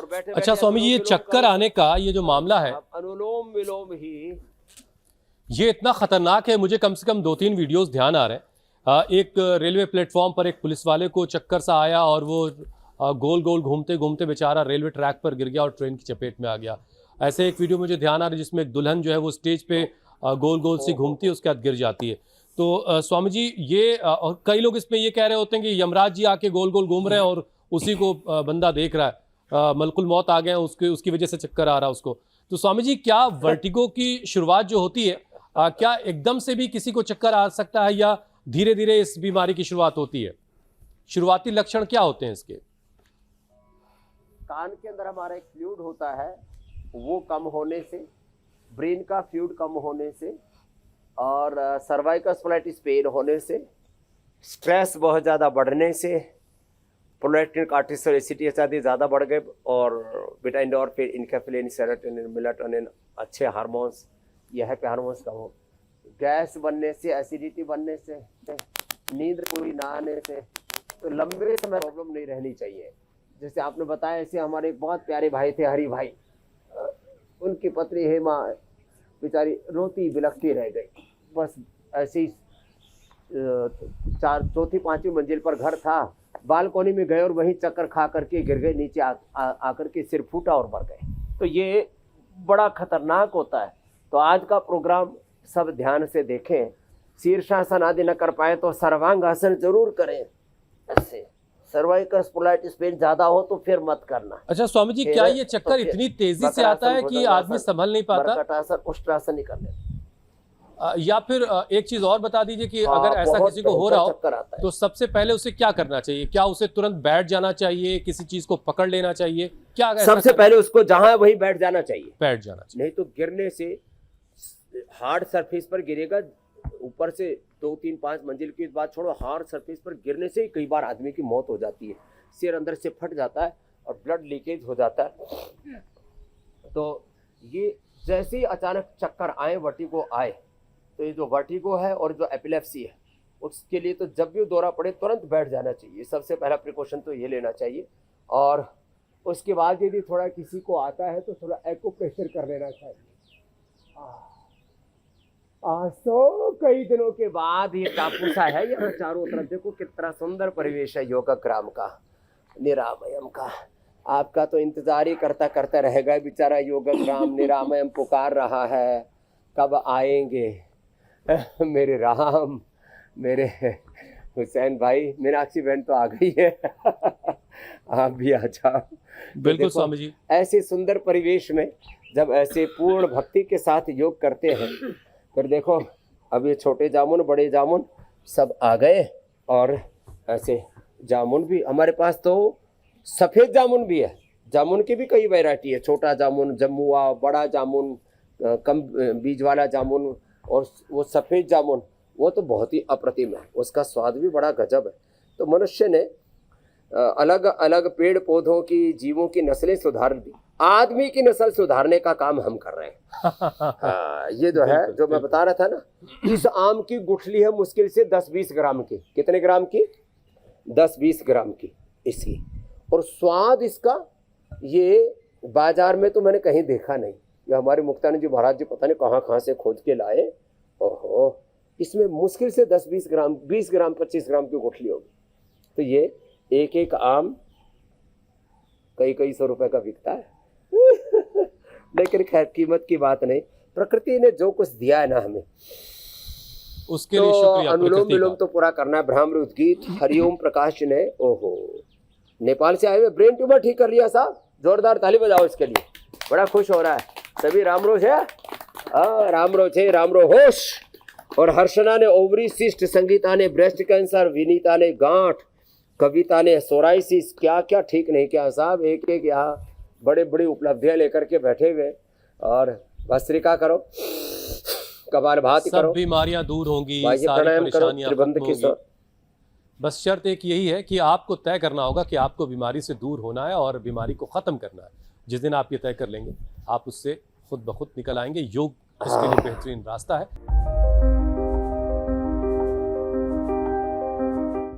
और बैठे अच्छा स्वामी जी, ये चक्कर आने का ये जो मामला है, अनुलोम विलोम ही ये इतना खतरनाक है। मुझे कम से कम 2-3 वीडियोस ध्यान आ रहे हैं। एक रेलवे प्लेटफॉर्म पर एक पुलिस वाले को चक्कर सा आया और वो गोल गोल घूमते घूमते बेचारा रेलवे ट्रैक पर गिर गया और ट्रेन की चपेट में आ गया। ऐसे एक वीडियो मुझे ध्यान आ रहा है जिसमें एक दुल्हन जो है वो स्टेज पे गोल गोल सी घूमती है, उसके बाद गिर जाती है। तो स्वामी जी, ये और कई लोग इसमें ये कह रहे होते हैं कि यमराज जी आके गोल गोल घूम रहे हैं और उसी को बंदा देख रहा है, मलकुल मौत आ गए हैं, उसकी वजह से चक्कर आ रहा है उसको। तो स्वामी जी, क्या वर्टिगो की शुरुआत जो होती है, क्या एकदम से भी किसी को चक्कर आ सकता है या धीरे धीरे इस बीमारी की शुरुआत होती है? शुरुआती लक्षण क्या होते हैं इसके? कान के अंदर हमारा एक फ्लूइड होता है, वो कम होने से, ब्रेन का फ्लूइड कम होने से, और सर्वाइकल स्पॉन्डिलाइटिस पेन होने से, स्ट्रेस बहुत ज़्यादा बढ़ने से, प्रोलैक्टिन कार्टिसोल एसिटी आदि ज़्यादा बढ़ गए, और बीटा एंडोर्फिन, इनकेफ्लिन, सेरोटोनिन, मेलाटोनिन, अच्छे हार्मोन्स, यह है कि हार्मोन्स कम हो, गैस बनने से, एसिडिटी बनने से, नींद पूरी ना आने से, तो लंबे समय प्रॉब्लम नहीं रहनी चाहिए। जैसे आपने बताया, ऐसे हमारे एक बहुत प्यारे भाई थे, हरि भाई, उनकी पत्नी हेमा बेचारी रोती बिलखती रह गई। बस ऐसे ही चौथी पांचवी मंजिल पर घर था, बालकोनी में गए और वहीं चक्कर खा करके गिर गए नीचे, आकर के सिर फूटा और मर गए। तो ये बड़ा खतरनाक होता है। तो आज का प्रोग्राम सब ध्यान से देखें, शीर्षासन आदि न कर पाए तो सर्वांगासन जरूर करें। ऐसे सर्वाइकल स्पॉन्डिलाइटिस पेन ज्यादा हो तो फिर मत करना। अच्छा स्वामी जी, क्या ये चक्कर इतनी तेजी से आता है कि आदमी संभल नहीं पाता? बरकटासन, उष्ट्रासन ही करने, या फिर एक चीज और बता दीजिए कि अगर ऐसा किसी को हो रहा हो तो सबसे पहले उसे क्या करना चाहिए? क्या उसे तुरंत बैठ जाना चाहिए, किसी चीज को पकड़ लेना चाहिए, क्या सबसे पहले उसको जहां वहीं बैठ जाना चाहिए, बैठ जाना चाहिए। नहीं तो गिरने से हार्ड सरफेस पर गिरेगा, ऊपर से 2-3-5 मंजिल की बात छोड़ो, हार्ड सरफेस पर गिरने से ही कई बार आदमी की मौत हो जाती है। सिर अंदर से फट जाता है और ब्लड लीकेज हो जाता है। तो ये जैसे ही अचानक चक्कर आए, वर्टिगो आए, तो ये जो वर्टिगो है और जो एपिलेप्सी है, उसके लिए तो जब भी दौरा पड़े तुरंत बैठ जाना चाहिए। सबसे पहला प्रिकॉशन तो ये लेना चाहिए। और उसके बाद यदि थोड़ा किसी को आता है तो थोड़ा एक्यूप्रेशर कर लेना चाहिए। तो कई दिनों के बाद ये टापू सा है, यहाँ चारों तरफ देखो कितना सुंदर परिवेश है योगग्राम का, निरामयम का। आपका तो इंतजार ही करता करता रहेगा बेचारा योगग्राम निरामयम पुकार रहा है, कब आएंगे मेरे राम, मेरे हुसैन भाई। मीनाक्षी बहन तो आ गई है आप भी आ जाओ। बिल्कुल स्वामी जी। ऐसे सुंदर परिवेश में जब ऐसे पूर्ण भक्ति के साथ योग करते हैं, फिर देखो अब ये छोटे जामुन बड़े जामुन सब आ गए, और ऐसे जामुन भी हमारे पास, तो सफ़ेद जामुन भी है, जामुन की भी कई वैरायटी है, छोटा जामुन, जम्मुआ, बड़ा जामुन, कम बीज वाला जामुन, और वो सफ़ेद जामुन वो तो बहुत ही अप्रतिम है, उसका स्वाद भी बड़ा गजब है। तो मनुष्य ने अलग अलग पेड़ पौधों की, जीवों की नस्लें सुधार दी, आदमी की नस्ल सुधारने का काम हम कर रहे हैं। ये जो है, जो मैं बता रहा था ना, इस आम की गुठली है मुश्किल से 10-20 ग्राम की। कितने ग्राम की? 10-20 ग्राम की इसकी। और स्वाद इसका ये बाजार में तो मैंने कहीं देखा नहीं। ये हमारे मुक्तानंद जी महाराज जी पता नहीं कहाँ से खोज के लाए। ओहो, इसमें मुश्किल से 10-20 ग्राम, 20 ग्राम 25 ग्राम की गुठली होगी। तो ये एक एक आम कई सौ रुपए का बिकता है लेकिन खैर कीमत की बात नहीं, प्रकृति ने जो कुछ दिया है ना हमें, उसके लिए शुक्रिया। अनुलोम विलोम तो पूरा करना है। ब्राह्मण गीत हरिओम प्रकाश ने, ओहो, नेपाल से आए हुए, ब्रेन ट्यूमर ठीक कर लिया साहब, जोरदार ताली बजाओ इसके लिए, बड़ा खुश हो रहा है। सभी रामरोज है, रामरोज है, रामरो होश। और हर्षना ने ओवरी सिस्ट, संगीता ने ब्रेस्ट कैंसर, विनीता ने गांठ, कविता ने सोराइसिस, क्या क्या ठीक नहीं किया साहब। एक एक यहाँ बड़े बड़ी उपलब्धियां लेकर के बैठे हुए, और भस्त्रिका करो, कपाल भाती करो, सब बीमारियां दूर होंगी, सारी परेशानियां खत्म होंगी। बस शर्त एक यही है कि आपको तय करना होगा कि आपको बीमारी से दूर होना है और बीमारी को ख़त्म करना है। जिस दिन आप ये तय कर लेंगे, आप उससे खुद ब खुद निकल आएंगे। योग उसके लिए बेहतरीन रास्ता है।